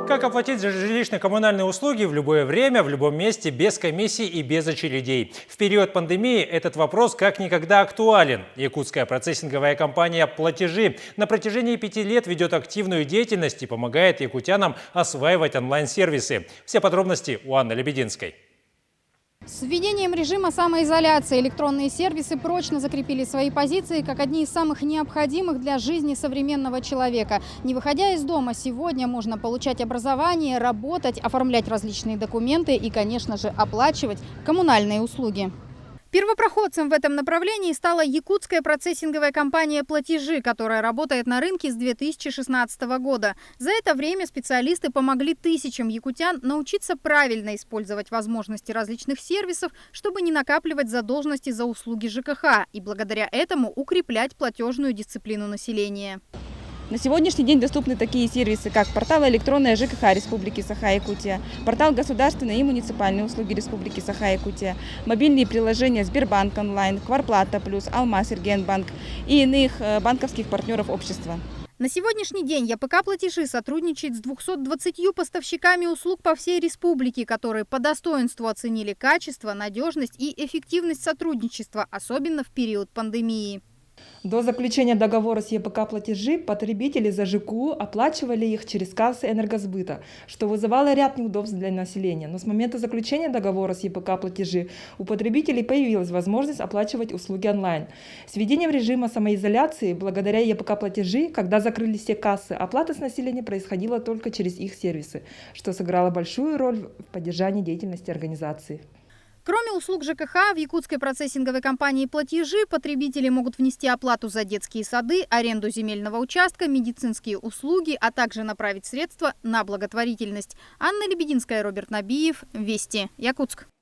Как оплатить за жилищно-коммунальные услуги в любое время, в любом месте, без комиссий и без очередей? В период пандемии этот вопрос как никогда актуален. Якутская процессинговая компания «Платежи» на протяжении 5 лет ведет активную деятельность и помогает якутянам осваивать онлайн-сервисы. Все подробности у Анны Лебединской. С введением режима самоизоляции электронные сервисы прочно закрепили свои позиции как одни из самых необходимых для жизни современного человека. Не выходя из дома, сегодня можно получать образование, работать, оформлять различные документы и, конечно же, оплачивать коммунальные услуги. Первопроходцем в этом направлении стала якутская процессинговая компания «Платежи», которая работает на рынке с 2016 года. За это время специалисты помогли тысячам якутян научиться правильно использовать возможности различных сервисов, чтобы не накапливать задолженности за услуги ЖКХ и благодаря этому укреплять платежную дисциплину населения. На сегодняшний день доступны такие сервисы, как портал «Электронная ЖКХ Республики Саха-Якутия», портал «Государственные и муниципальные услуги Республики Саха-Якутия», мобильные приложения «Сбербанк онлайн», «Кварплата плюс», «Алмаз Эргенбанк» и иных банковских партнеров общества. На сегодняшний день ЯПК «Платежи» сотрудничает с 220 поставщиками услуг по всей республике, которые по достоинству оценили качество, надежность и эффективность сотрудничества, особенно в период пандемии. До заключения договора с ЕПК «Платежи» потребители за ЖКУ оплачивали их через кассы энергосбыта, что вызывало ряд неудобств для населения. Но с момента заключения договора с ЕПК «Платежи» у потребителей появилась возможность оплачивать услуги онлайн. С введением режима самоизоляции, благодаря ЕПК «Платежи», когда закрылись все кассы, оплата с населения происходила только через их сервисы, что сыграло большую роль в поддержании деятельности организации. Кроме услуг ЖКХ, в якутской процессинговой компании «Платежи» потребители могут внести оплату за детские сады, аренду земельного участка, медицинские услуги, а также направить средства на благотворительность. Анна Лебединская, Роберт Набиев. Вести. Якутск.